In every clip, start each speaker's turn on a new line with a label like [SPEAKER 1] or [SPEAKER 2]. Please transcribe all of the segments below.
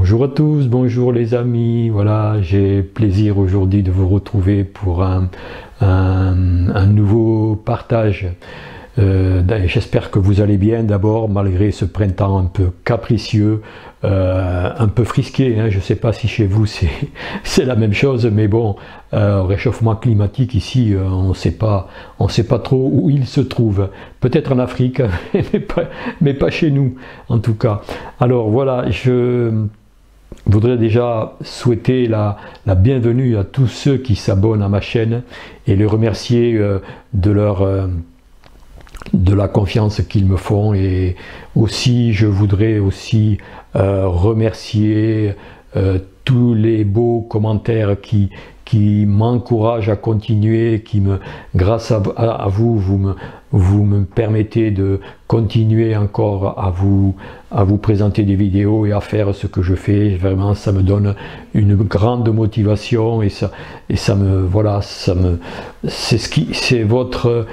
[SPEAKER 1] Bonjour à tous, bonjour les amis, voilà, j'ai plaisir aujourd'hui de vous retrouver pour un nouveau partage. J'espère que vous allez bien d'abord, malgré ce printemps un peu capricieux, un peu frisqué, hein. Je ne sais pas si chez vous c'est la même chose, mais bon, réchauffement climatique ici, on ne sait pas trop où il se trouve. Peut-être en Afrique, mais pas chez nous, en tout cas. Alors voilà, je voudrais déjà souhaiter la bienvenue à tous ceux qui s'abonnent à ma chaîne et les remercier de la confiance qu'ils me font, et aussi je voudrais aussi remercier tous les beaux commentaires qui m'encouragent à continuer, grâce à vous, vous me permettez de continuer encore à vous présenter des vidéos et à faire ce que je fais. Vraiment, ça me donne une grande motivation, et c'est votre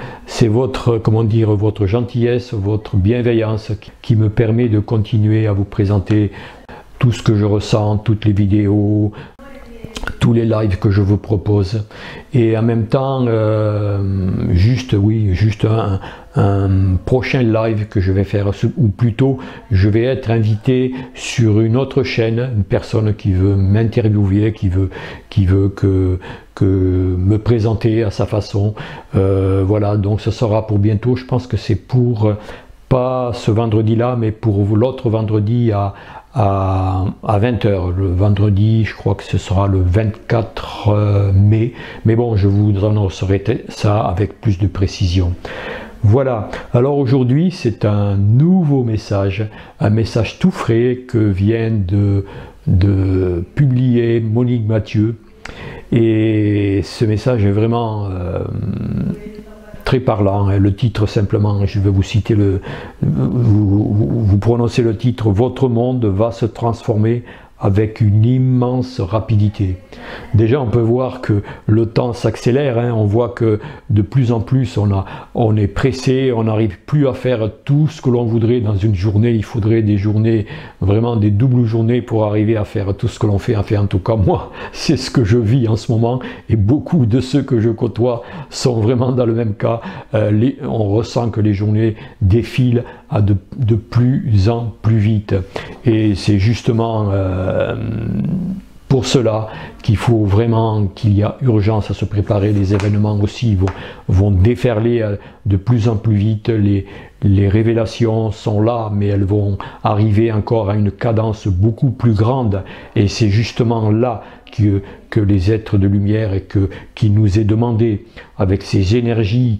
[SPEAKER 1] comment dire, votre gentillesse, votre bienveillance qui me permet de continuer à vous présenter tout ce que je ressens, toutes les vidéos, tous les lives que je vous propose. Et en même temps, juste un prochain live que je vais faire, ou plutôt je vais être invité sur une autre chaîne, une personne qui veut m'interviewer, qui veut que me présenter à sa façon. Voilà, donc ce sera pour bientôt. Je pense que c'est pour pas ce vendredi là, mais pour l'autre vendredi à 20 h, le vendredi, je crois que ce sera le 24 mai, mais bon, je vous annoncerai ça avec plus de précision. Voilà, alors aujourd'hui c'est un nouveau message, un message tout frais que vient de publier Monique Mathieu, et ce message est vraiment très parlant. Le titre, simplement, je vais vous citer vous prononcez le titre: votre monde va se transformer avec une immense rapidité. Déjà, on peut voir que le temps s'accélère, hein. On voit que de plus en plus on est pressé, on n'arrive plus à faire tout ce que l'on voudrait dans une journée. Il faudrait des journées, vraiment des doubles journées, pour arriver à faire tout ce que l'on fait. Enfin, en tout cas, moi, c'est ce que je vis en ce moment, et beaucoup de ceux que je côtoie sont vraiment dans le même cas. On ressent que les journées défilent de plus en plus vite, et c'est justement pour cela qu'il faut vraiment, qu'il y a urgence à se préparer. Les événements aussi vont déferler de plus en plus vite. Les révélations sont là, mais elles vont arriver encore à une cadence beaucoup plus grande, et c'est justement là que les êtres de lumière, et qui nous est demandé, avec ces énergies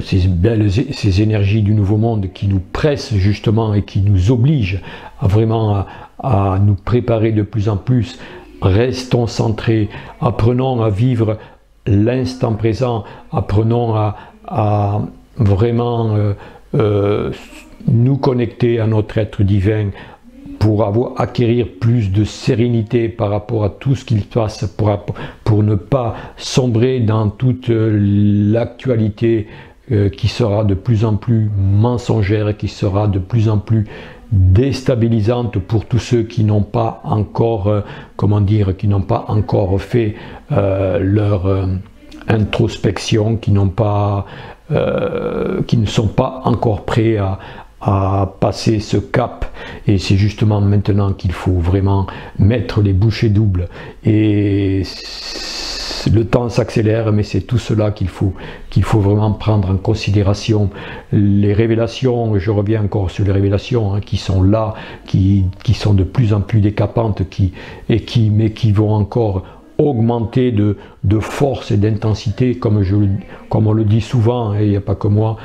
[SPEAKER 1] ces énergies du nouveau monde, qui nous pressent justement et qui nous obligent à nous préparer de plus en plus. Restons centrés, apprenons à vivre l'instant présent, apprenons à vraiment nous connecter à notre être divin, pour acquérir plus de sérénité par rapport à tout ce qu'il passe, pour ne pas sombrer dans toute l'actualité qui sera de plus en plus mensongère, qui sera de plus en plus déstabilisante pour tous ceux qui n'ont pas encore, qui n'ont pas encore fait leur introspection, qui ne sont pas encore prêts à passer ce cap. Et c'est justement maintenant qu'il faut vraiment mettre les bouchées doubles, et le temps s'accélère, mais c'est tout cela qu'il faut vraiment prendre en considération. Les révélations, je reviens encore sur les révélations, hein, qui sont là, qui sont de plus en plus décapantes, mais qui vont encore augmenter de force et d'intensité, comme on le dit souvent, et il n'y a pas que moi.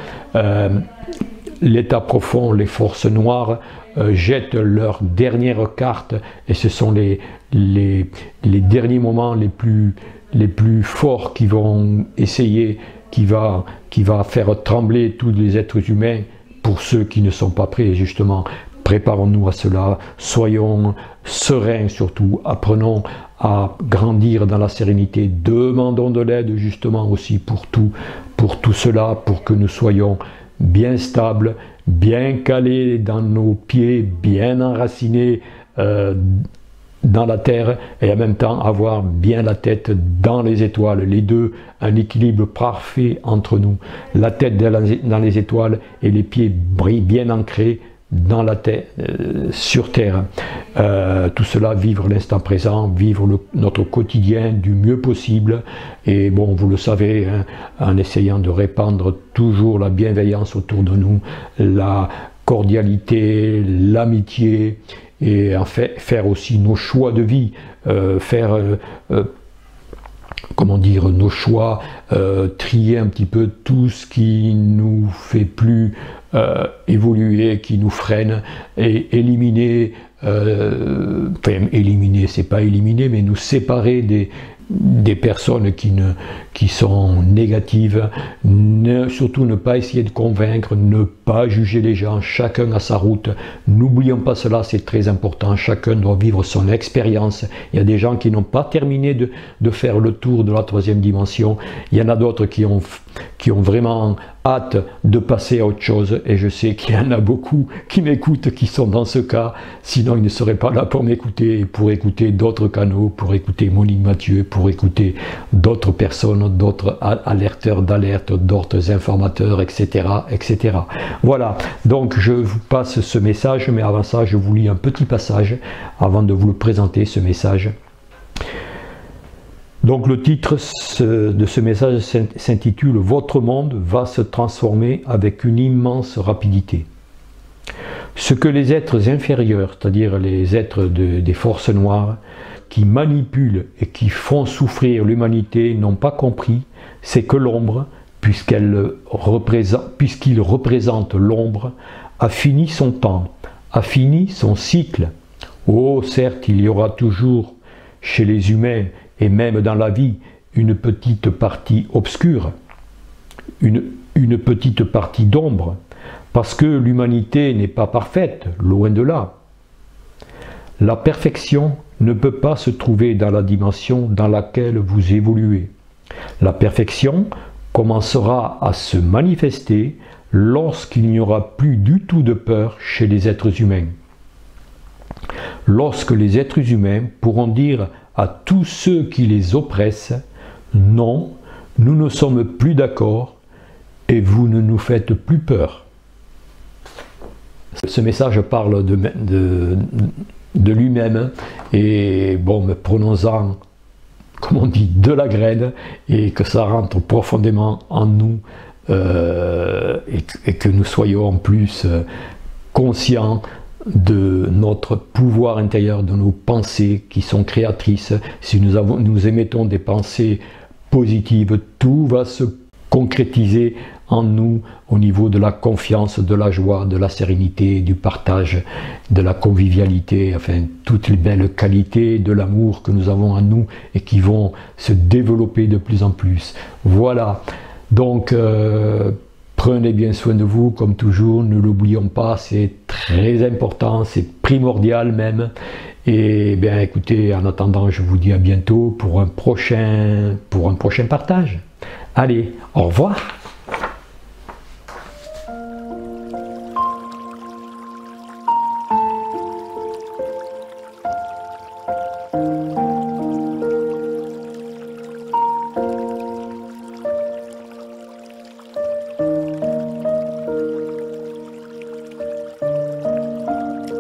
[SPEAKER 1] L'état profond, les forces noires jettent leurs dernières cartes, et ce sont les derniers moments les plus forts qui vont essayer, qui va faire trembler tous les êtres humains, pour ceux qui ne sont pas prêts. Et justement, préparons-nous à cela, soyons sereins surtout, apprenons à grandir dans la sérénité, demandons de l'aide justement aussi pour tout cela, pour que nous soyons bien stable, bien calé dans nos pieds, bien enraciné dans la terre, et en même temps avoir bien la tête dans les étoiles. Les deux, un équilibre parfait entre nous. La tête dans les étoiles et les pieds bien ancrés dans la terre, sur terre. Tout cela, vivre l'instant présent, vivre notre quotidien du mieux possible. Et bon, vous le savez, hein, en essayant de répandre toujours la bienveillance autour de nous, la cordialité, l'amitié, et en fait faire aussi nos choix de vie, comment dire, nos choix, trier un petit peu tout ce qui nous fait plus évoluer, qui nous freine, et éliminer, enfin éliminer, c'est pas éliminer, mais nous séparer des personnes qui sont négatives, surtout ne pas essayer de convaincre, ne pas juger les gens, chacun a sa route. N'oublions pas cela, c'est très important, chacun doit vivre son expérience. Il y a des gens qui n'ont pas terminé de faire le tour de la troisième dimension, il y en a d'autres qui ont vraiment hâte de passer à autre chose, et je sais qu'il y en a beaucoup qui m'écoutent, qui sont dans ce cas, sinon ils ne seraient pas là pour m'écouter, pour écouter d'autres canaux, pour écouter Monique Mathieu, pour écouter d'autres personnes, d'autres alerteurs d'alerte, d'autres informateurs, etc., etc. Voilà, donc je vous passe ce message, mais avant ça, je vous lis un petit passage, avant de vous le présenter, ce message. Donc le titre de ce message s'intitule « Votre monde va se transformer avec une immense rapidité ». Ce que les êtres inférieurs, c'est-à-dire les êtres des forces noires, qui manipulent et qui font souffrir l'humanité, n'ont pas compris, c'est que l'ombre, puisqu'il représente l'ombre, a fini son temps, a fini son cycle. Oh, certes, il y aura toujours chez les humains, et même dans la vie, une petite partie obscure, une petite partie d'ombre, parce que l'humanité n'est pas parfaite, loin de là. La perfection ne peut pas se trouver dans la dimension dans laquelle vous évoluez. La perfection commencera à se manifester lorsqu'il n'y aura plus du tout de peur chez les êtres humains. Lorsque les êtres humains pourront dire à tous ceux qui les oppressent, non, nous ne sommes plus d'accord et vous ne nous faites plus peur. Ce message parle de lui-même, et bon, prenons-en, comme on dit, de la graine, et que ça rentre profondément en nous, et que nous soyons en plus conscients de notre pouvoir intérieur, de nos pensées qui sont créatrices. Si nous émettons des pensées positives, tout va se concrétiser en nous au niveau de la confiance, de la joie, de la sérénité, du partage, de la convivialité, enfin toutes les belles qualités de l'amour que nous avons en nous et qui vont se développer de plus en plus. Voilà, donc prenez bien soin de vous, comme toujours, ne l'oublions pas, c'est très important, c'est primordial même. Et bien écoutez, en attendant, je vous dis à bientôt pour un prochain partage. Allez, au revoir.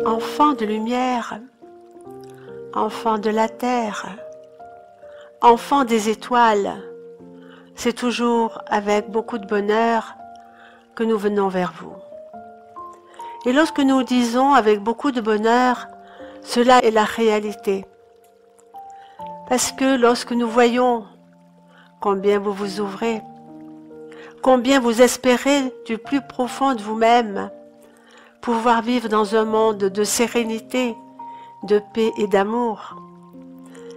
[SPEAKER 2] Enfant de lumière, enfant de la terre, enfant des étoiles, c'est toujours avec beaucoup de bonheur que nous venons vers vous. Et lorsque nous disons avec beaucoup de bonheur, cela est la réalité. Parce que lorsque nous voyons combien vous vous ouvrez, combien vous espérez du plus profond de vous-même pouvoir vivre dans un monde de sérénité, de paix et d'amour,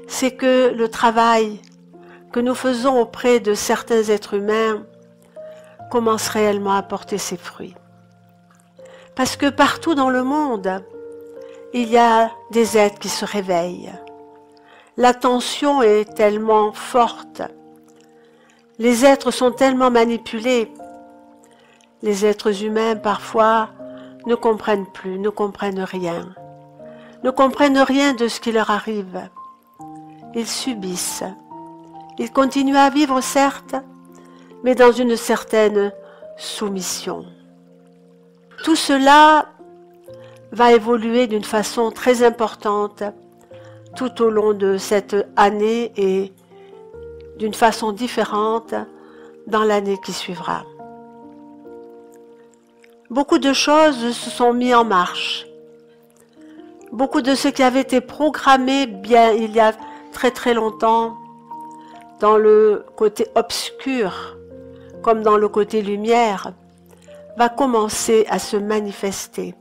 [SPEAKER 2] c'est que le travail que nous faisons auprès de certains êtres humains commence réellement à porter ses fruits. Parce que partout dans le monde, il y a des êtres qui se réveillent. La tension est tellement forte. Les êtres sont tellement manipulés Les êtres humains, parfois, ne comprennent plus, ne comprennent rien. Ne comprennent rien de ce qui leur arrive. Ils subissent. Ils continuent à vivre, certes, mais dans une certaine soumission. Tout cela va évoluer d'une façon très importante tout au long de cette année et d'une façon différente dans l'année qui suivra. Beaucoup de choses se sont mises en marche. Beaucoup de ce qui avait été programmé bien il y a très très longtemps dans le côté obscur comme dans le côté lumière va commencer à se manifester.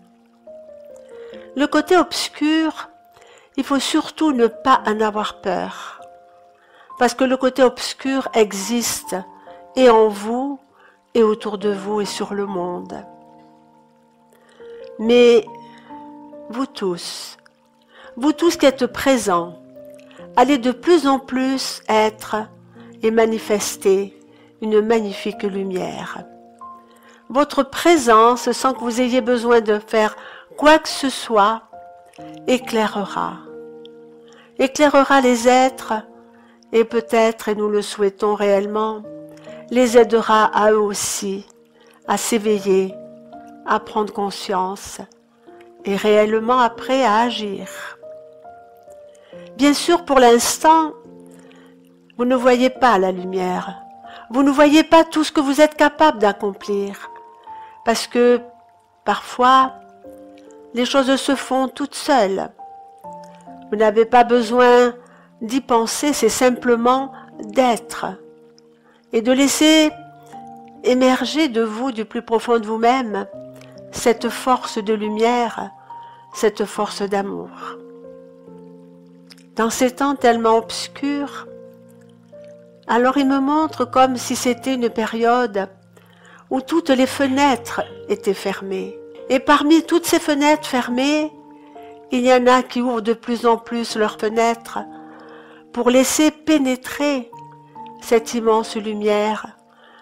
[SPEAKER 2] Le côté obscur, il faut surtout ne pas en avoir peur, parce que le côté obscur existe et en vous et autour de vous et sur le monde. Mais vous tous qui êtes présents, allez de plus en plus être et manifester une magnifique lumière. Votre présence, sans que vous ayez besoin de faire quoi que ce soit, éclairera les êtres et peut-être, et nous le souhaitons réellement, les aidera à eux aussi à s'éveiller, à prendre conscience et réellement après à agir. Bien sûr, pour l'instant, vous ne voyez pas la lumière, vous ne voyez pas tout ce que vous êtes capable d'accomplir, parce que parfois, les choses se font toutes seules. Vous n'avez pas besoin d'y penser, c'est simplement d'être et de laisser émerger de vous, du plus profond de vous-même, cette force de lumière, cette force d'amour. Dans ces temps tellement obscurs, alors il me montre comme si c'était une période où toutes les fenêtres étaient fermées. Et parmi toutes ces fenêtres fermées, il y en a qui ouvrent de plus en plus leurs fenêtres pour laisser pénétrer cette immense lumière,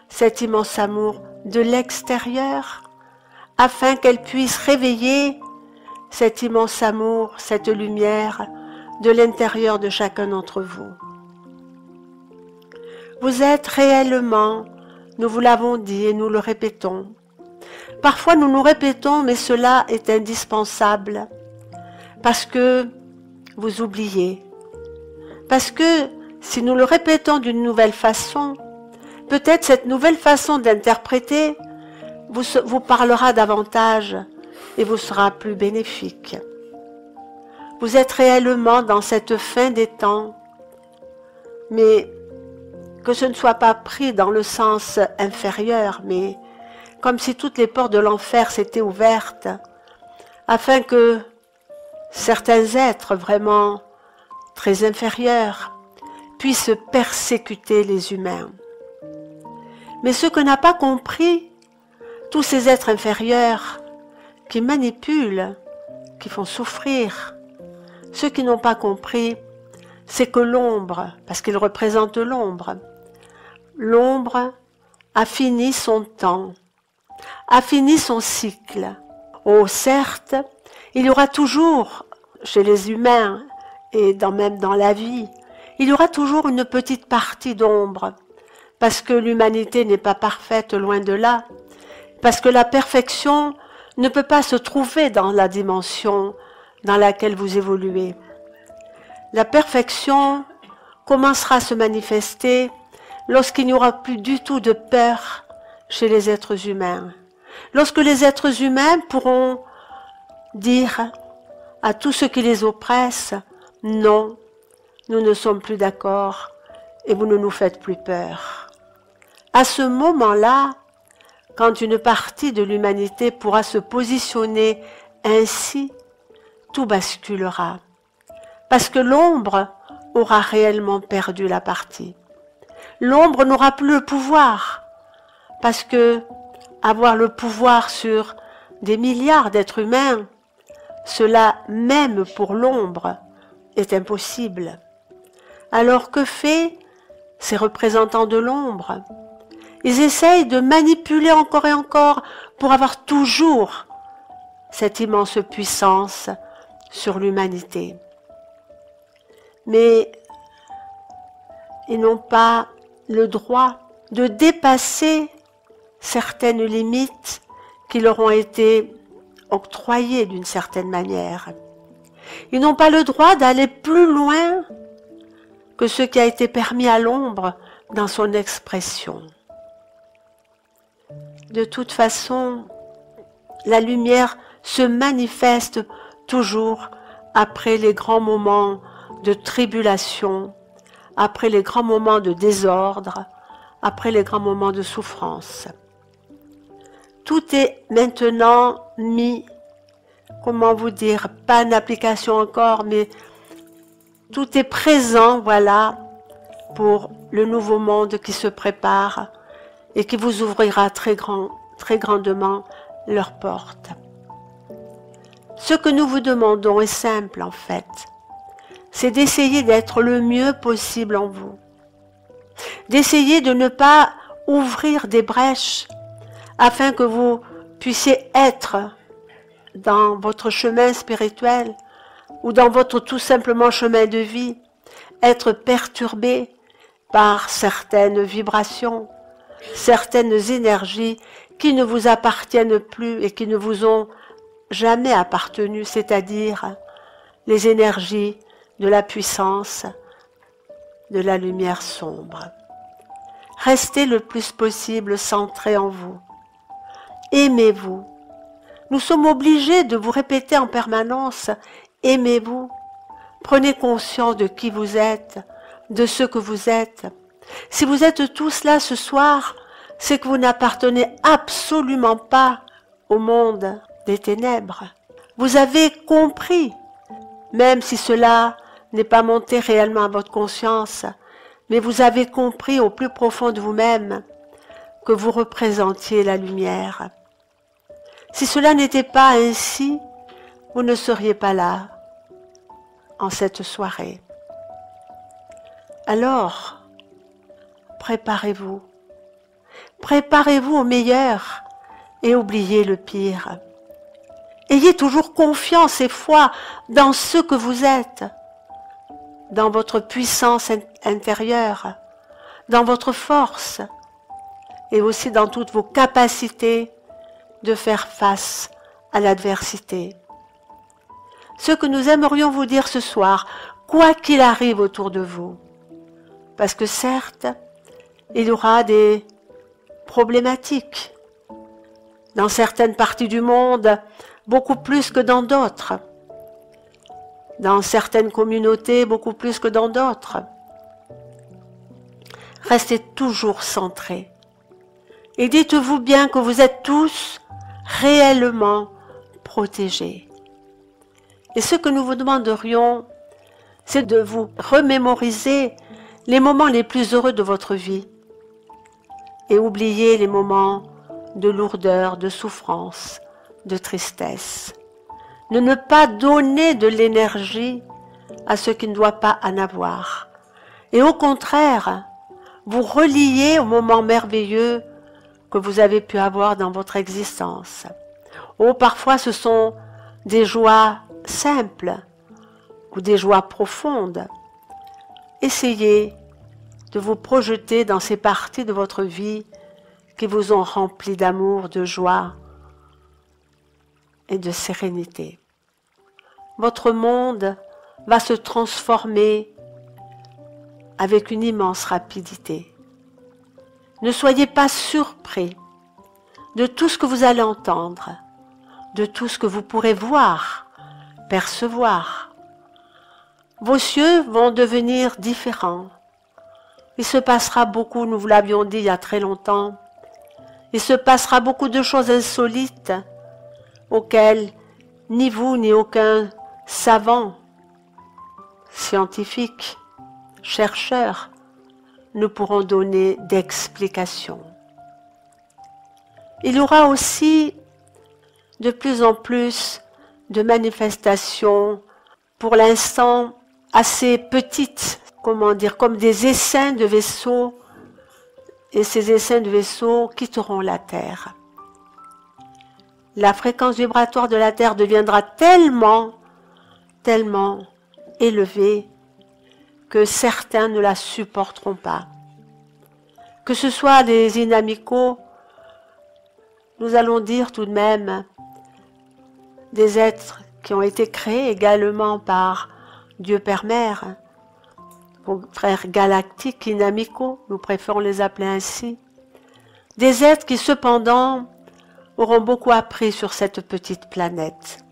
[SPEAKER 2] cet immense amour de l'extérieur, afin qu'elle puisse réveiller cet immense amour, cette lumière de l'intérieur de chacun d'entre vous. Vous êtes réellement, nous vous l'avons dit et nous le répétons. Parfois nous nous répétons, mais cela est indispensable, parce que vous oubliez. Parce que si nous le répétons d'une nouvelle façon, peut-être cette nouvelle façon d'interpréter vous parlera davantage et vous sera plus bénéfique. Vous êtes réellement dans cette fin des temps, mais que ce ne soit pas pris dans le sens inférieur, mais comme si toutes les portes de l'enfer s'étaient ouvertes, afin que certains êtres vraiment très inférieurs puissent persécuter les humains. Mais ce que n'a pas compris, tous ces êtres inférieurs qui manipulent, qui font souffrir, ceux qui n'ont pas compris, c'est que l'ombre, parce qu'il représente l'ombre a fini son temps, a fini son cycle. Oh, certes, il y aura toujours, chez les humains et même dans la vie, il y aura toujours une petite partie d'ombre, parce que l'humanité n'est pas parfaite, loin de là, parce que la perfection ne peut pas se trouver dans la dimension dans laquelle vous évoluez. La perfection commencera à se manifester lorsqu'il n'y aura plus du tout de peur chez les êtres humains. Lorsque les êtres humains pourront dire à tous ceux qui les oppressent, non, nous ne sommes plus d'accord et vous ne nous faites plus peur. À ce moment-là, quand une partie de l'humanité pourra se positionner ainsi, tout basculera. Parce que l'ombre aura réellement perdu la partie. L'ombre n'aura plus le pouvoir, parce que avoir le pouvoir sur des milliards d'êtres humains, cela même pour l'ombre est impossible. Alors que fait ces représentants de l'ombre? Ils essayent de manipuler encore et encore pour avoir toujours cette immense puissance sur l'humanité. Mais ils n'ont pas le droit de dépasser certaines limites qui leur ont été octroyées d'une certaine manière. Ils n'ont pas le droit d'aller plus loin que ce qui a été permis à l'ombre dans son expression. De toute façon, la lumière se manifeste toujours après les grands moments de tribulation, après les grands moments de désordre, après les grands moments de souffrance. Tout est maintenant mis, comment vous dire, pas en application encore, mais tout est présent, voilà, pour le nouveau monde qui se prépare et qui vous ouvrira très grandement leurs portes. Ce que nous vous demandons est simple en fait, c'est d'essayer d'être le mieux possible en vous, d'essayer de ne pas ouvrir des brèches afin que vous puissiez être dans votre chemin spirituel ou dans votre tout simplement chemin de vie, être perturbé par certaines vibrations, certaines énergies qui ne vous appartiennent plus et qui ne vous ont jamais appartenu, c'est-à-dire les énergies de la puissance, de la lumière sombre. Restez le plus possible centré en vous. Aimez-vous. Nous sommes obligés de vous répéter en permanence, aimez-vous. Prenez conscience de qui vous êtes, de ce que vous êtes. Si vous êtes tous là ce soir, c'est que vous n'appartenez absolument pas au monde des ténèbres. Vous avez compris, même si cela n'est pas monté réellement à votre conscience, mais vous avez compris au plus profond de vous-même que vous représentiez la lumière. Si cela n'était pas ainsi, vous ne seriez pas là en cette soirée. Alors, préparez-vous. Préparez-vous au meilleur et oubliez le pire. Ayez toujours confiance et foi dans ce que vous êtes, dans votre puissance intérieure, dans votre force et aussi dans toutes vos capacités de faire face à l'adversité. Ce que nous aimerions vous dire ce soir, quoi qu'il arrive autour de vous, parce que certes, il y aura des problématiques dans certaines parties du monde, beaucoup plus que dans d'autres, dans certaines communautés, beaucoup plus que dans d'autres. Restez toujours centrés et dites-vous bien que vous êtes tous réellement protégés. Et ce que nous vous demanderions, c'est de vous remémoriser les moments les plus heureux de votre vie et oublier les moments de lourdeur, de souffrance, de tristesse. Ne pas donner de l'énergie à ce qui ne doit pas en avoir. Et au contraire, vous relier aux moments merveilleux que vous avez pu avoir dans votre existence. Ou parfois ce sont des joies simples ou des joies profondes. Essayez de vous projeter dans ces parties de votre vie qui vous ont rempli d'amour, de joie et de sérénité. Votre monde va se transformer avec une immense rapidité. Ne soyez pas surpris de tout ce que vous allez entendre, de tout ce que vous pourrez voir, percevoir. Vos cieux vont devenir différents. Il se passera beaucoup, nous vous l'avions dit il y a très longtemps, il se passera beaucoup de choses insolites auxquelles ni vous ni aucun savant, scientifique, chercheur ne pourront donner d'explication. Il y aura aussi de plus en plus de manifestations, pour l'instant assez petites, comment dire, comme des essaims de vaisseaux et ces essaims de vaisseaux quitteront la Terre. La fréquence vibratoire de la Terre deviendra tellement élevée que certains ne la supporteront pas. Que ce soit des inamicaux, nous allons dire tout de même des êtres qui ont été créés également par Dieu Père Mère, vos frères galactiques inamicaux, nous préférons les appeler ainsi, des êtres qui cependant auront beaucoup appris sur cette petite planète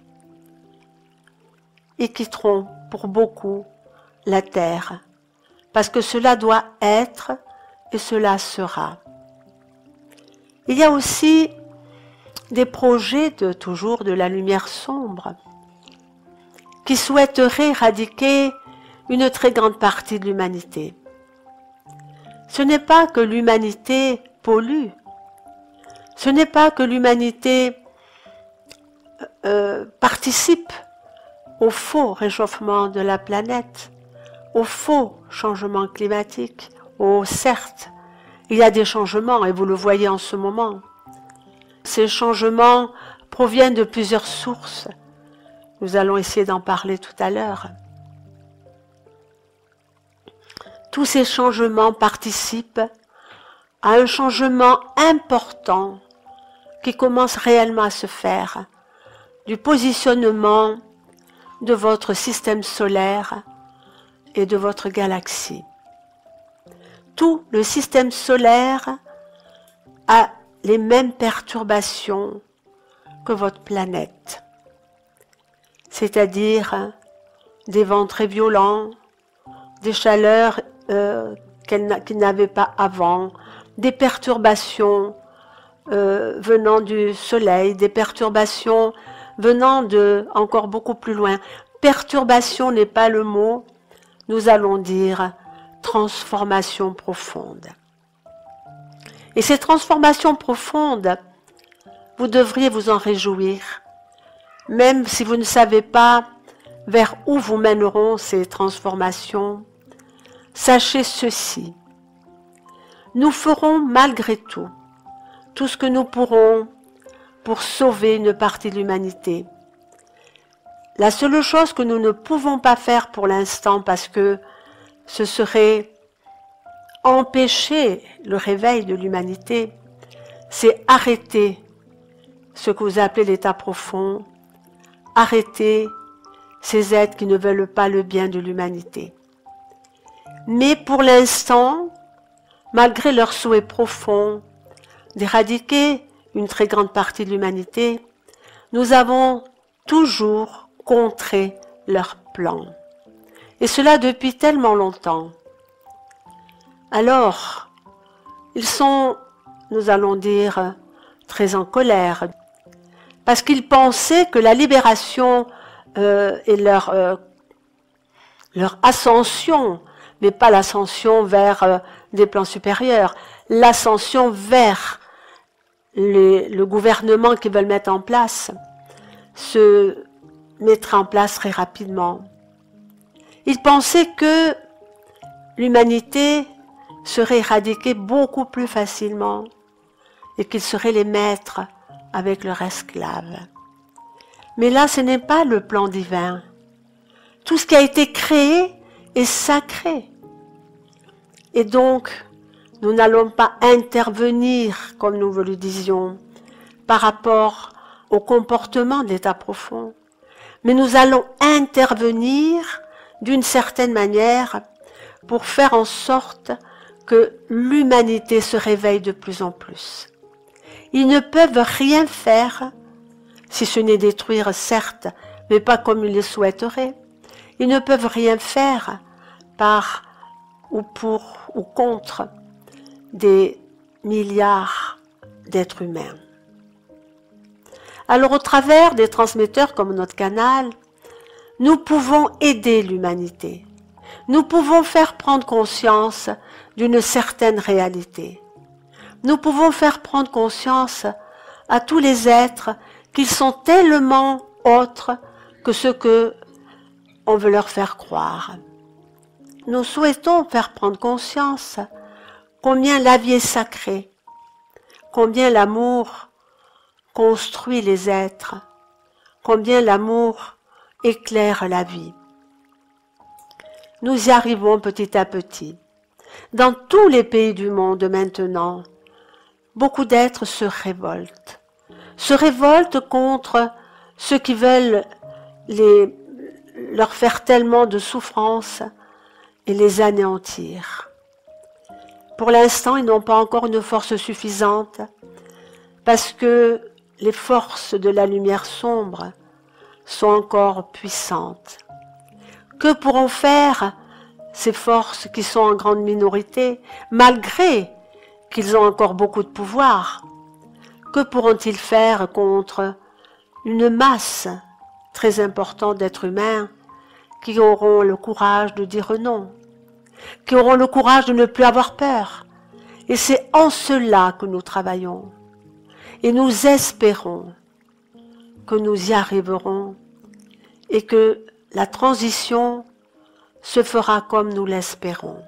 [SPEAKER 2] et quitteront pour beaucoup la Terre, parce que cela doit être et cela sera. Il y a aussi des projets toujours de la lumière sombre qui souhaiteraient éradiquer une très grande partie de l'humanité. Ce n'est pas que l'humanité pollue, ce n'est pas que l'humanité participe au faux réchauffement de la planète, au faux changement climatique. Oh, certes, il y a des changements et vous le voyez en ce moment. Ces changements proviennent de plusieurs sources. Nous allons essayer d'en parler tout à l'heure. Tous ces changements participent à un changement important qui commence réellement à se faire du positionnement de votre système solaire et de votre galaxie. Tout le système solaire a les mêmes perturbations que votre planète, c'est-à-dire des vents très violents, des chaleurs qu'il n'avait pas avant, des perturbations venant du soleil, des perturbations venant de encore beaucoup plus loin. Perturbation n'est pas le mot, nous allons dire transformation profonde. Et ces transformations profondes, vous devriez vous en réjouir, même si vous ne savez pas vers où vous mèneront ces transformations. Sachez ceci, nous ferons malgré tout ce que nous pourrons pour sauver une partie de l'humanité. La seule chose que nous ne pouvons pas faire pour l'instant, parce que ce serait empêcher le réveil de l'humanité, c'est arrêter ce que vous appelez l'état profond, arrêter ces êtres qui ne veulent pas le bien de l'humanité. Mais pour l'instant, malgré leur souhait profond d'éradiquer une très grande partie de l'humanité, nous avons toujours contré leurs plans. Et cela depuis tellement longtemps. Alors, ils sont, nous allons dire, très en colère, parce qu'ils pensaient que la libération et leur ascension, mais pas l'ascension vers des plans supérieurs, l'ascension vers le gouvernement qu'ils veulent mettre en place, se mettra en place très rapidement. Ils pensaient que l'humanité serait éradiquée beaucoup plus facilement et qu'ils seraient les maîtres avec leurs esclaves. Mais là, ce n'est pas le plan divin. Tout ce qui a été créé est sacré. Et donc, nous n'allons pas intervenir, comme nous vous le disions, par rapport au comportement de l'état profond, mais nous allons intervenir d'une certaine manière pour faire en sorte que l'humanité se réveille de plus en plus. Ils ne peuvent rien faire, si ce n'est détruire, certes, mais pas comme ils le souhaiteraient. Ils ne peuvent rien faire par ou pour ou contre des milliards d'êtres humains. Alors, au travers des transmetteurs comme notre canal, nous pouvons aider l'humanité. Nous pouvons faire prendre conscience d'une certaine réalité. Nous pouvons faire prendre conscience à tous les êtres qu'ils sont tellement autres que ce que on veut leur faire croire. Nous souhaitons faire prendre conscience combien la vie est sacrée, combien l'amour construit les êtres, combien l'amour éclaire la vie. Nous y arrivons petit à petit. Dans tous les pays du monde maintenant, beaucoup d'êtres se révoltent contre ceux qui veulent leur faire tellement de souffrance et les anéantir. Pour l'instant, ils n'ont pas encore une force suffisante parce que les forces de la lumière sombre sont encore puissantes. Que pourront faire ces forces qui sont en grande minorité, malgré qu'ils ont encore beaucoup de pouvoir? Que pourront-ils faire contre une masse très importante d'êtres humains qui auront le courage de dire non, qui auront le courage de ne plus avoir peur? Et c'est en cela que nous travaillons. Et nous espérons que nous y arriverons et que la transition se fera comme nous l'espérons.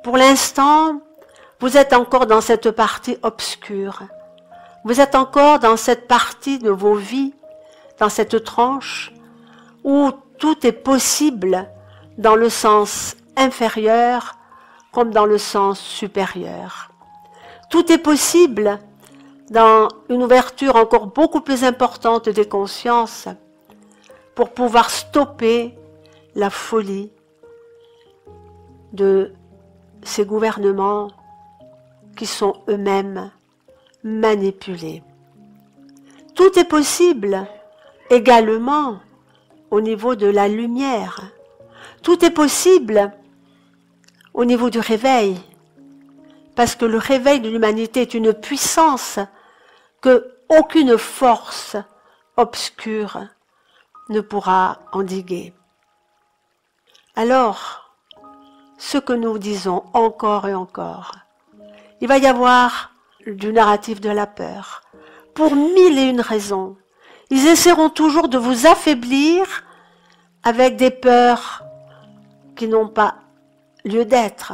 [SPEAKER 2] Pour l'instant, vous êtes encore dans cette partie obscure. Vous êtes encore dans cette partie de vos vies, dans cette tranche où tout est possible dans le sens inférieur comme dans le sens supérieur. Tout est possible dans une ouverture encore beaucoup plus importante des consciences pour pouvoir stopper la folie de ces gouvernements qui sont eux-mêmes manipulés. Tout est possible également au niveau de la lumière. Tout est possible au niveau du réveil, parce que le réveil de l'humanité est une puissance que aucune force obscure ne pourra endiguer. Alors, ce que nous disons encore et encore, il va y avoir du narratif de la peur, pour 1001 raisons. Ils essaieront toujours de vous affaiblir avec des peurs qui n'ont pas lieu d'être,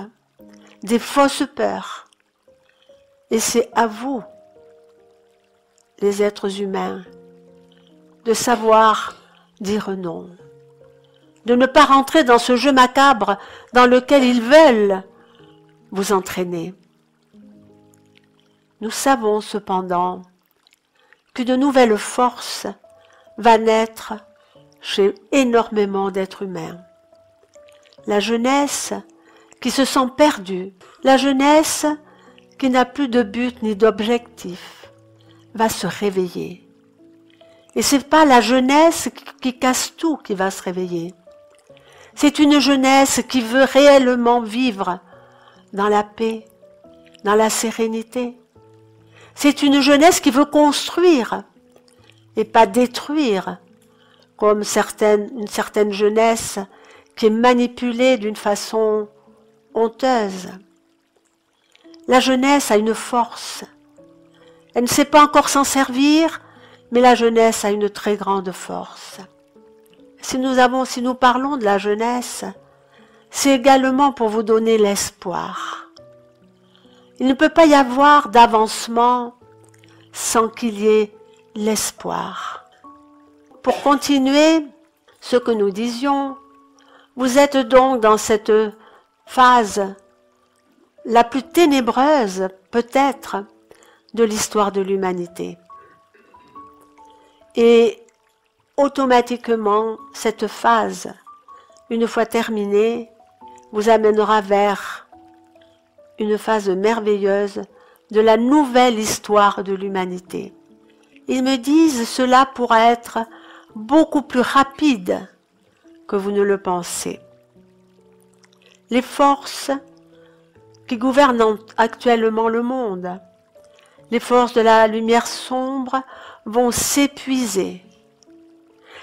[SPEAKER 2] des fausses peurs. Et c'est à vous, les êtres humains, de savoir dire non, de ne pas rentrer dans ce jeu macabre dans lequel ils veulent vous entraîner. Nous savons cependant qu'une nouvelle force va naître chez énormément d'êtres humains. La jeunesse qui se sent perdue, la jeunesse qui n'a plus de but ni d'objectif, va se réveiller. Et c'est pas la jeunesse qui casse tout qui va se réveiller. C'est une jeunesse qui veut réellement vivre dans la paix, dans la sérénité. C'est une jeunesse qui veut construire et pas détruire, comme une certaine jeunesse qui est manipulée d'une façon honteuse. La jeunesse a une force. Elle ne sait pas encore s'en servir, mais la jeunesse a une très grande force. Si nous parlons de la jeunesse, c'est également pour vous donner l'espoir. Il ne peut pas y avoir d'avancement sans qu'il y ait l'espoir. Pour continuer ce que nous disions, vous êtes donc dans cette phase la plus ténébreuse, peut-être, de l'histoire de l'humanité. Et automatiquement, cette phase, une fois terminée, vous amènera vers une phase merveilleuse de la nouvelle histoire de l'humanité. Ils me disent cela pourra être beaucoup plus rapide que vous ne le pensez. Les forces qui gouvernent actuellement le monde, les forces de la lumière sombre vont s'épuiser.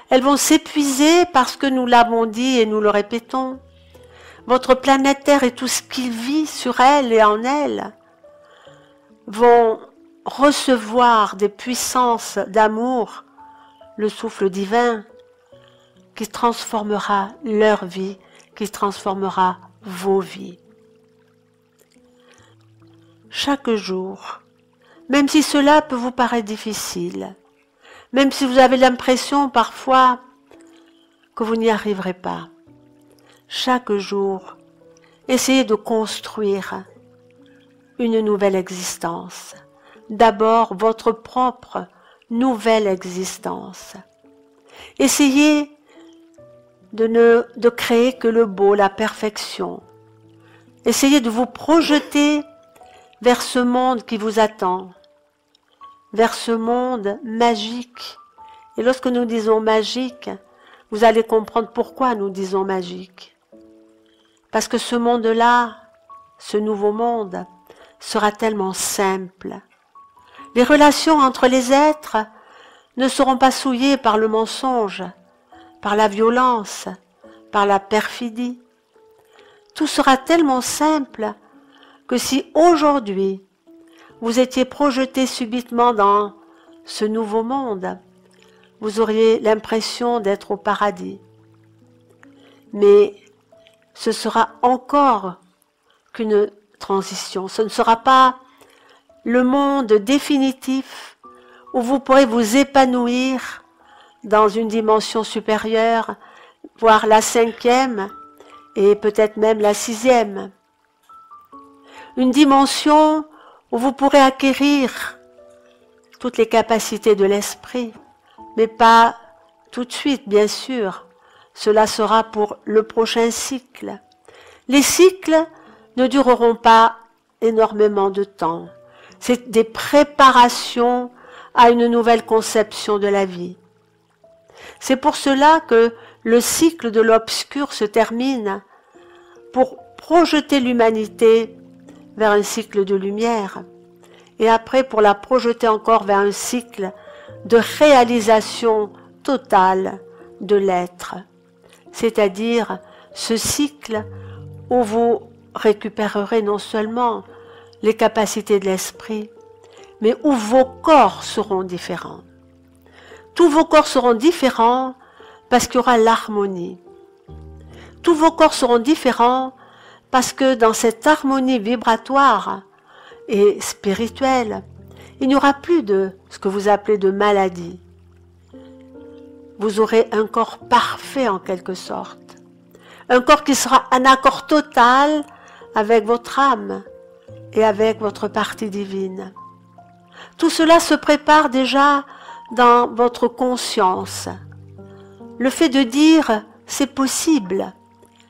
[SPEAKER 2] Elles vont s'épuiser parce que nous l'avons dit et nous le répétons, votre planète Terre et tout ce qui vit sur elle et en elle vont recevoir des puissances d'amour, le souffle divin, qui transformera leur vie, qui transformera vos vies. chaque jour, même si cela peut vous paraître difficile, même si vous avez l'impression parfois que vous n'y arriverez pas. Chaque jour, essayez de construire une nouvelle existence. D'abord, votre propre nouvelle existence. Essayez de créer que le beau, la perfection. Essayez de vous projeter vers ce monde qui vous attend, vers ce monde magique. Et lorsque nous disons magique, vous allez comprendre pourquoi nous disons magique. Parce que ce monde-là, ce nouveau monde, sera tellement simple. Les relations entre les êtres ne seront pas souillées par le mensonge, par la violence, par la perfidie. Tout sera tellement simple que si aujourd'hui vous étiez projeté subitement dans ce nouveau monde, vous auriez l'impression d'être au paradis. Mais ce sera encore qu'une transition. Ce ne sera pas le monde définitif où vous pourrez vous épanouir dans une dimension supérieure, voire la 5e et peut-être même la 6e. Une dimension où vous pourrez acquérir toutes les capacités de l'esprit, mais pas tout de suite, bien sûr. Cela sera pour le prochain cycle. Les cycles ne dureront pas énormément de temps. C'est des préparations à une nouvelle conception de la vie. C'est pour cela que le cycle de l'obscur se termine pour projeter l'humanité vers un cycle de lumière et après pour la projeter encore vers un cycle de réalisation totale de l'être, c'est-à-dire ce cycle où vous récupérerez non seulement les capacités de l'esprit, mais où vos corps seront différents. Tous vos corps seront différents parce qu'il y aura l'harmonie. Tous vos corps seront différents parce que dans cette harmonie vibratoire et spirituelle, il n'y aura plus de ce que vous appelez de maladie. Vous aurez un corps parfait en quelque sorte. Un corps qui sera en accord total avec votre âme et avec votre partie divine. Tout cela se prépare déjà dans votre conscience. Le fait de dire « c'est possible »,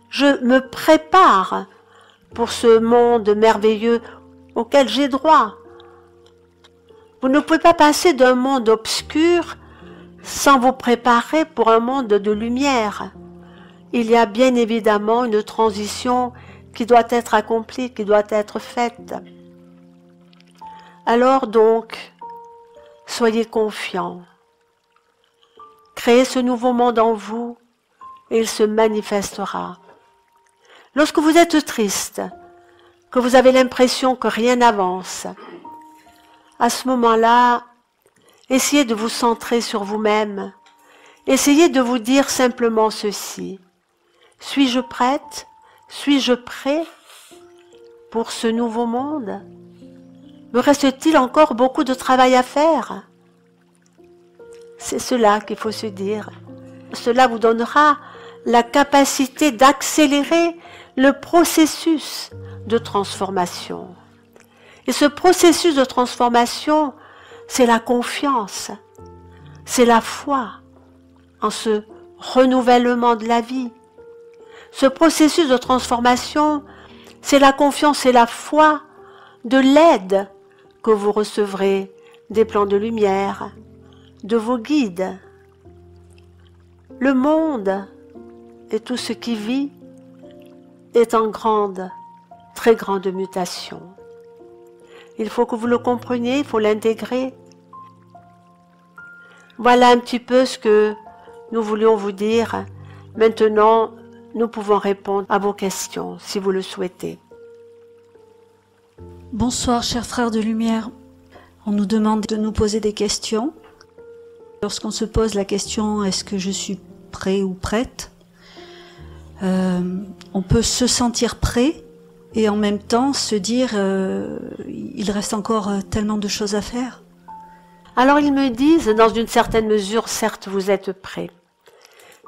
[SPEAKER 2] je me prépare pour ce monde merveilleux auquel j'ai droit. Vous ne pouvez pas passer d'un monde obscur sans vous préparer pour un monde de lumière. Il y a bien évidemment une transition qui doit être accomplie, qui doit être faite. Alors donc, soyez confiants. Créez ce nouveau monde en vous et il se manifestera. Lorsque vous êtes triste, que vous avez l'impression que rien n'avance, à ce moment-là, essayez de vous centrer sur vous-même. Essayez de vous dire simplement ceci. Suis-je prête? Suis-je prêt pour ce nouveau monde? Me reste-t-il encore beaucoup de travail à faire? C'est cela qu'il faut se dire. Cela vous donnera la capacité d'accélérer le processus de transformation. Et ce processus de transformation, c'est la confiance, c'est la foi en ce renouvellement de la vie. Ce processus de transformation, c'est la confiance et la foi de l'aide que vous recevrez des plans de lumière, de vos guides. Le monde et tout ce qui vit est en très grande mutation. Il faut que vous le compreniez, il faut l'intégrer. Voilà un petit peu ce que nous voulions vous dire. Maintenant, nous pouvons répondre à vos questions, si vous le souhaitez.
[SPEAKER 3] Bonsoir, chers frères de lumière. On nous demande de nous poser des questions. Lorsqu'on se pose la question « est-ce que je suis prêt ou prête ?» on peut se sentir prêt et en même temps se dire il il reste encore tellement de choses à faire.
[SPEAKER 2] Alors ils me disent, dans une certaine mesure, certes vous êtes prêts,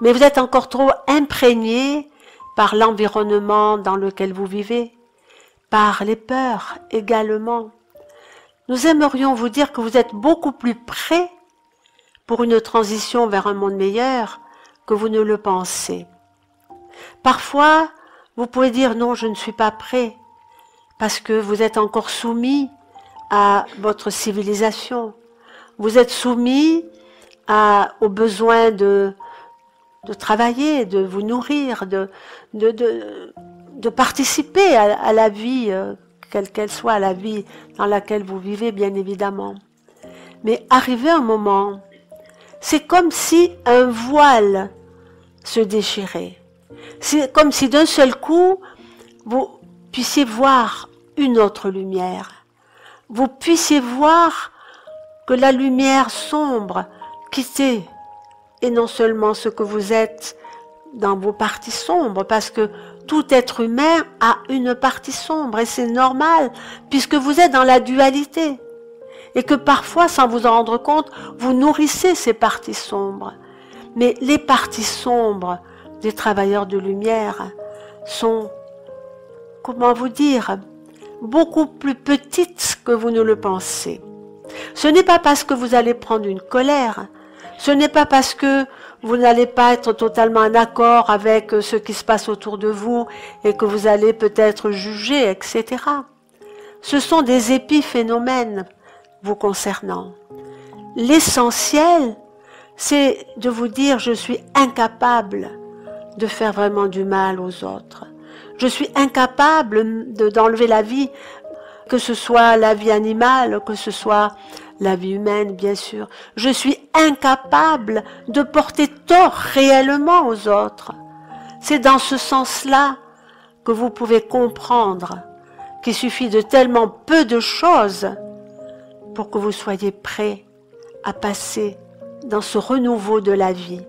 [SPEAKER 2] mais vous êtes encore trop imprégné par l'environnement dans lequel vous vivez, par les peurs également. Nous aimerions vous dire que vous êtes beaucoup plus prêts pour une transition vers un monde meilleur que vous ne le pensez. Parfois, vous pouvez dire non, je ne suis pas prêt, parce que vous êtes encore soumis à votre civilisation. Vous êtes soumis aux besoins de travailler, de vous nourrir, de participer à la vie, quelle qu'elle soit, à la vie dans laquelle vous vivez, bien évidemment. Mais arrivé un moment, c'est comme si un voile se déchirait. C'est comme si d'un seul coup, vous puissiez voir une autre lumière. Vous puissiez voir que la lumière sombre quittait, et non seulement ce que vous êtes dans vos parties sombres, parce que tout être humain a une partie sombre, et c'est normal, puisque vous êtes dans la dualité, et que parfois, sans vous en rendre compte, vous nourrissez ces parties sombres. Mais les parties sombres des travailleurs de lumière sont, comment vous dire, beaucoup plus petites que vous ne le pensez. Ce n'est pas parce que vous allez prendre une colère, ce n'est pas parce que vous n'allez pas être totalement en accord avec ce qui se passe autour de vous et que vous allez peut-être juger, etc. Ce sont des épiphénomènes vous concernant. L'essentiel, c'est de vous dire je suis incapable de faire vraiment du mal aux autres. Je suis incapable d'enlever la vie, que ce soit la vie animale, que ce soit la vie humaine, bien sûr. Je suis incapable de porter tort réellement aux autres. C'est dans ce sens-là que vous pouvez comprendre qu'il suffit de tellement peu de choses pour que vous soyez prêts à passer dans ce renouveau de la vie.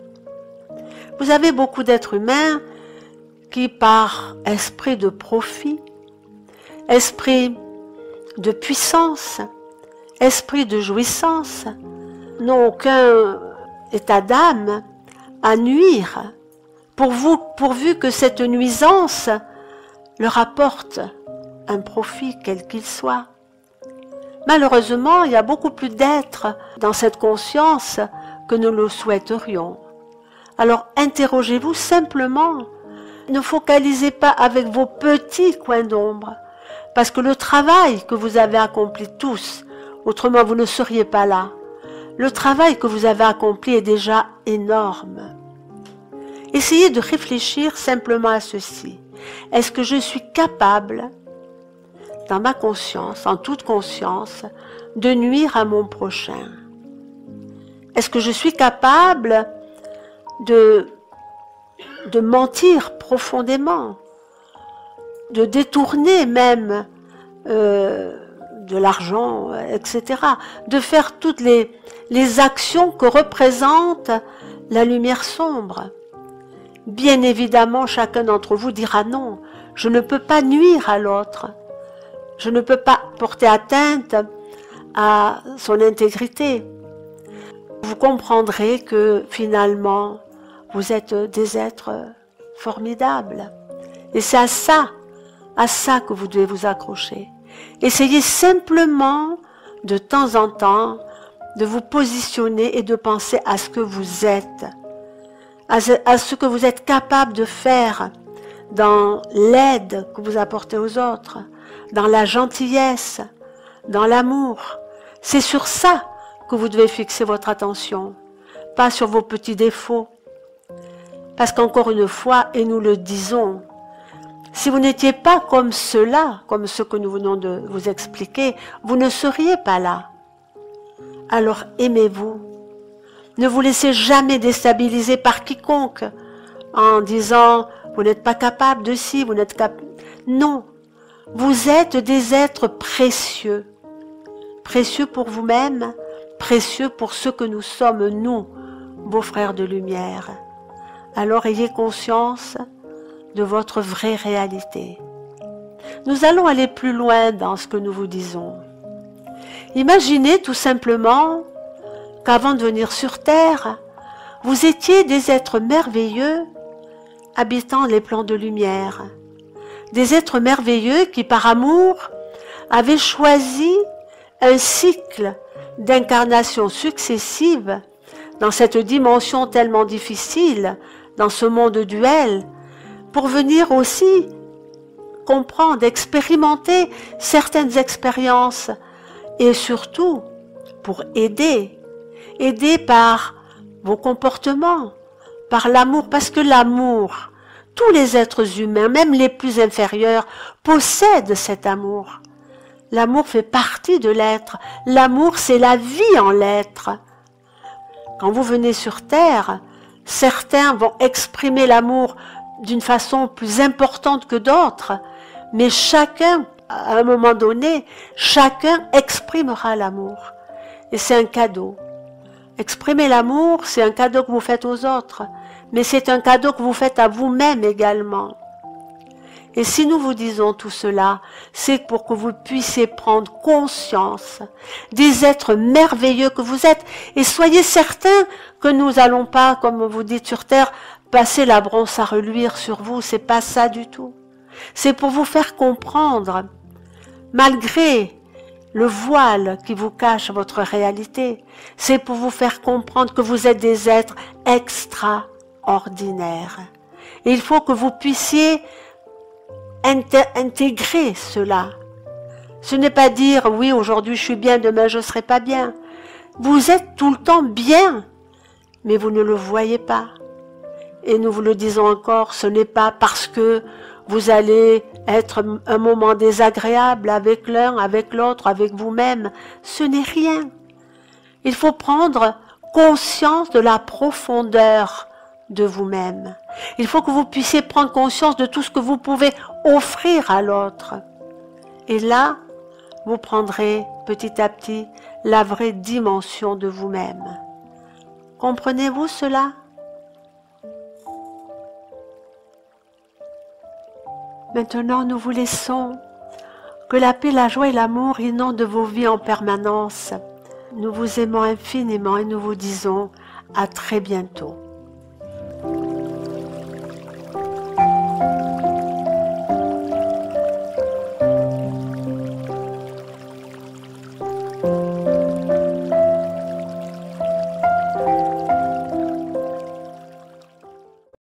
[SPEAKER 2] Vous avez beaucoup d'êtres humains qui, par esprit de profit, esprit de puissance, esprit de jouissance, n'ont aucun état d'âme à nuire, pourvu que cette nuisance leur apporte un profit quel qu'il soit. Malheureusement, il y a beaucoup plus d'êtres dans cette conscience que nous le souhaiterions. Alors interrogez-vous simplement, ne focalisez pas avec vos petits coins d'ombre, parce que le travail que vous avez accompli tous, autrement vous ne seriez pas là, le travail que vous avez accompli est déjà énorme. Essayez de réfléchir simplement à ceci. Est-ce que je suis capable, dans ma conscience, en toute conscience, de nuire à mon prochain? Est-ce que je suis capable de mentir profondément, de détourner même de l'argent, etc., de faire toutes les actions que représente la lumière sombre? Bien évidemment, chacun d'entre vous dira non, je ne peux pas nuire à l'autre, je ne peux pas porter atteinte à son intégrité. Vous comprendrez que finalement, vous êtes des êtres formidables. Et c'est à ça que vous devez vous accrocher. Essayez simplement, de temps en temps, de vous positionner et de penser à ce que vous êtes, à ce que vous êtes capable de faire dans l'aide que vous apportez aux autres, dans la gentillesse, dans l'amour. C'est sur ça que vous devez fixer votre attention, pas sur vos petits défauts. Parce qu'encore une fois, et nous le disons, si vous n'étiez pas comme cela, comme ce que nous venons de vous expliquer, vous ne seriez pas là. Alors aimez-vous. Ne vous laissez jamais déstabiliser par quiconque en disant « vous n'êtes pas capable de ci, vous n'êtes capable... » Non, vous êtes des êtres précieux. Précieux pour vous-même, précieux pour ce que nous sommes, nous, vos frères de lumière. Alors ayez conscience de votre vraie réalité. Nous allons aller plus loin dans ce que nous vous disons. Imaginez tout simplement qu'avant de venir sur Terre, vous étiez des êtres merveilleux habitant les plans de lumière. Des êtres merveilleux qui, par amour, avaient choisi un cycle d'incarnations successives dans cette dimension tellement difficile, dans ce monde duel, pour venir aussi comprendre, expérimenter certaines expériences et surtout pour aider par vos comportements, par l'amour, parce que l'amour, tous les êtres humains, même les plus inférieurs, possèdent cet amour. L'amour fait partie de l'être. L'amour, c'est la vie en l'être. Quand vous venez sur Terre, certains vont exprimer l'amour d'une façon plus importante que d'autres, mais chacun, à un moment donné, chacun exprimera l'amour. Et c'est un cadeau. Exprimer l'amour, c'est un cadeau que vous faites aux autres, mais c'est un cadeau que vous faites à vous-même également. Et si nous vous disons tout cela, c'est pour que vous puissiez prendre conscience des êtres merveilleux que vous êtes. Et soyez certains que nous n'allons pas, comme vous dites sur Terre, passer la bronze à reluire sur vous. C'est pas ça du tout. C'est pour vous faire comprendre, malgré le voile qui vous cache votre réalité, c'est pour vous faire comprendre que vous êtes des êtres extraordinaires. Et il faut que vous puissiez intégrer cela. Ce n'est pas dire, oui, aujourd'hui je suis bien, demain je ne serai pas bien. Vous êtes tout le temps bien, mais vous ne le voyez pas. Et nous vous le disons encore, ce n'est pas parce que vous allez être un moment désagréable avec l'un, avec l'autre, avec vous-même. Ce n'est rien. Il faut prendre conscience de la profondeur de vous-même. Il faut que vous puissiez prendre conscience de tout ce que vous pouvez offrir à l'autre. Et là, vous prendrez petit à petit la vraie dimension de vous-même. Comprenez-vous cela ? Maintenant, nous vous laissons. Que la paix, la joie et l'amour inondent de vos vies en permanence. Nous vous aimons infiniment et nous vous disons à très bientôt.